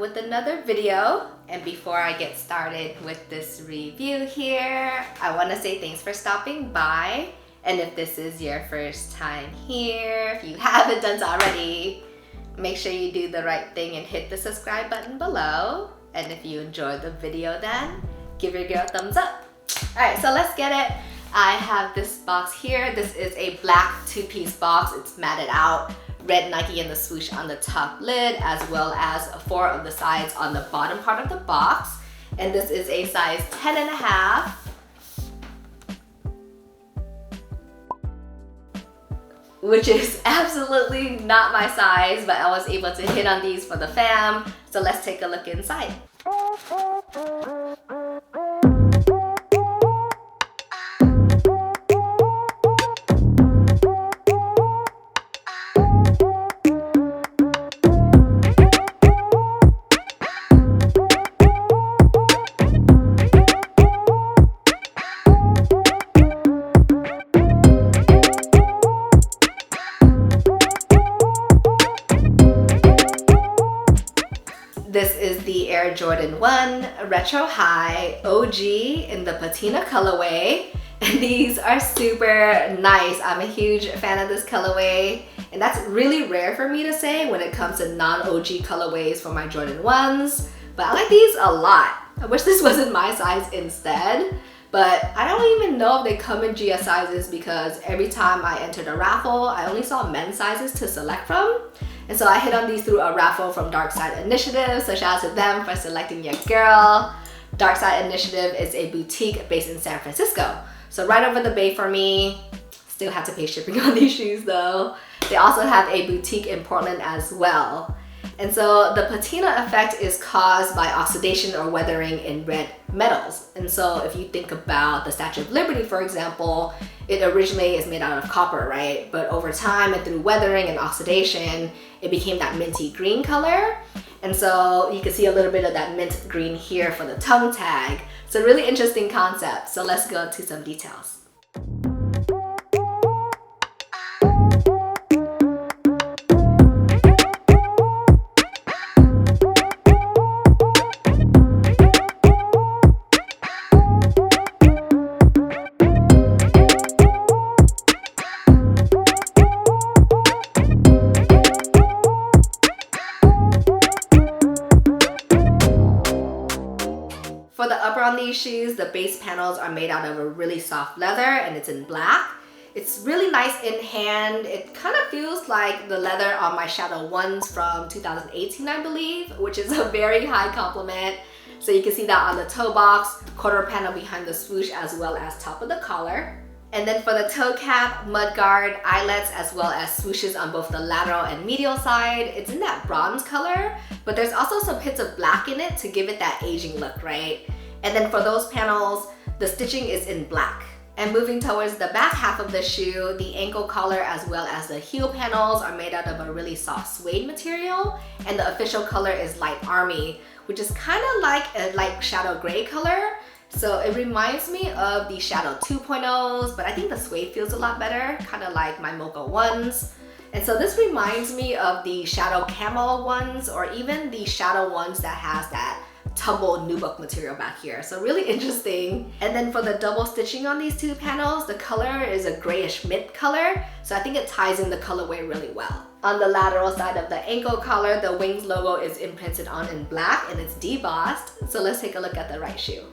with another video. And before I get started with this review here, I want to say thanks for stopping by. And if this is your first time here, if you haven't done so already, make sure you do the right thing and hit the subscribe button below. And if you enjoyed the video then, give your girl a thumbs up. Alright, so let's get it. I have this box here. This is a black two-piece box. It's matted out. Red Nike and the swoosh on the top lid, as well as 4 of the sides on the bottom part of the box. And this is a size 10.5. Which is absolutely not my size, but I was able to hit on these for the fam. So let's take a look inside. This is the Air Jordan 1 Retro High OG in the Patina colorway. And these are super nice. I'm a huge fan of this colorway. And that's really rare for me to say when it comes to non-OG colorways for my Jordan 1s. But I like these a lot. I wish this wasn't my size instead. But I don't even know if they come in GS sizes because every time I entered a raffle, I only saw men's sizes to select from. And so I hit on these through a raffle from Dark Side Initiative, so shout out to them for selecting your girl. Dark Side Initiative is a boutique based in San Francisco. So right over the bay for me. Still have to pay shipping on these shoes though. They also have a boutique in Portland as well. And so the patina effect is caused by oxidation or weathering in red metals. And so if you think about the Statue of Liberty, for example, it originally is made out of copper, right? But over time and through weathering and oxidation, it became that minty green color. And so you can see a little bit of that mint green here for the tongue tag. It's a really interesting concept. So let's go into some details. For the upper on these shoes, the base panels are made out of a really soft leather and it's in black. It's really nice in hand. It kind of feels like the leather on my Shadow 1s from 2018, I believe, which is a very high compliment. So you can see that on the toe box, quarter panel behind the swoosh, as well as top of the collar. And then for the toe cap, mud guard, eyelets, as well as swooshes on both the lateral and medial side, it's in that bronze color, but there's also some hits of black in it to give it that aging look, right? And then for those panels, the stitching is in black. And moving towards the back half of the shoe, the ankle collar as well as the heel panels are made out of a really soft suede material, and the official color is light army, which is kind of like a light shadow gray color. So it reminds me of the Shadow 2.0s, but I think the suede feels a lot better, kind of like my Mocha 1s. And so this reminds me of the Shadow Camel ones, or even the Shadow ones that has that tumbled nubuck material back here. So really interesting. And then for the double stitching on these two panels, the color is a grayish mint color. So I think it ties in the colorway really well. On the lateral side of the ankle collar, the Wings logo is imprinted on in black and it's debossed. So let's take a look at the right shoe.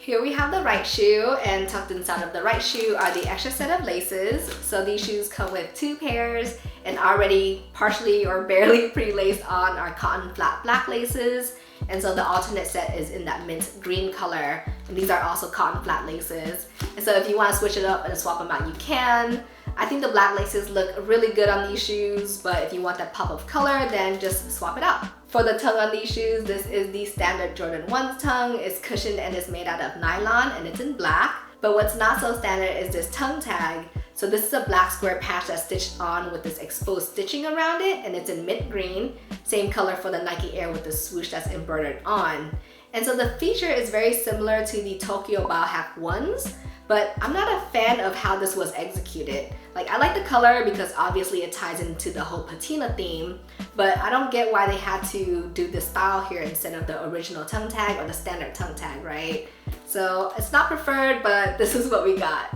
Here we have the right shoe, and tucked inside of the right shoe are the extra set of laces. So these shoes come with 2 pairs, and already partially or barely pre-laced on are cotton flat black laces. And so the alternate set is in that mint green color, and these are also cotton flat laces. And so if you want to switch it up and swap them out, you can. I think the black laces look really good on these shoes, but if you want that pop of color, then just swap it out. For the tongue on these shoes, this is the standard Jordan 1's tongue. It's cushioned and it's made out of nylon and it's in black. But what's not so standard is this tongue tag. So this is a black square patch that's stitched on with this exposed stitching around it, and it's in mint green. Same color for the Nike Air with the swoosh that's embroidered on. And so the feature is very similar to the Tokyo Biohack 1's, but I'm not a fan of how this was executed. Like, I like the color because obviously it ties into the whole patina theme, but I don't get why they had to do this style here instead of the original tongue tag or the standard tongue tag, right? So it's not preferred, but this is what we got.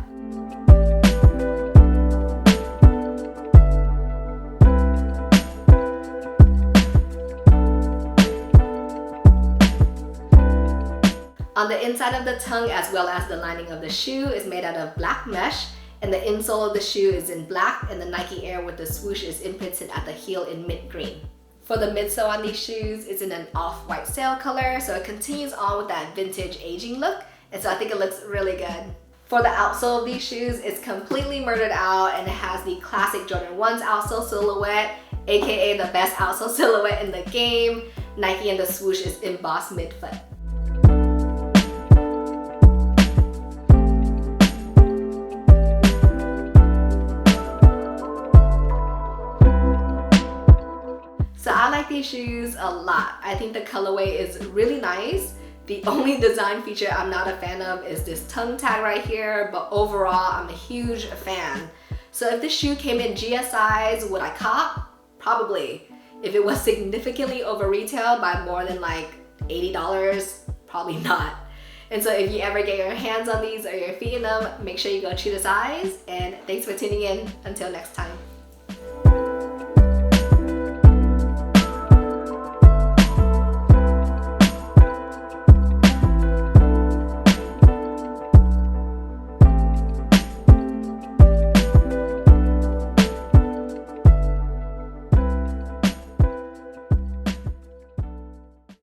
On the inside of the tongue, as well as the lining of the shoe, is made out of black mesh, and the insole of the shoe is in black, and the Nike Air with the swoosh is imprinted at the heel in mint green. For the midsole on these shoes, it's in an off-white sail color, so it continues on with that vintage aging look, and so I think it looks really good. For the outsole of these shoes, it's completely murdered out, and it has the classic Jordan 1's outsole silhouette, aka the best outsole silhouette in the game. Nike and the swoosh is embossed midfoot. So I like these shoes a lot. I think the colorway is really nice. The only design feature I'm not a fan of is this tongue tag right here, but overall I'm a huge fan. So if this shoe came in GS size, would I cop? Probably. If it was significantly over retail by more than like $80, probably not. And so if you ever get your hands on these or your feet in them, make sure you go true to size. And thanks for tuning in. Until next time.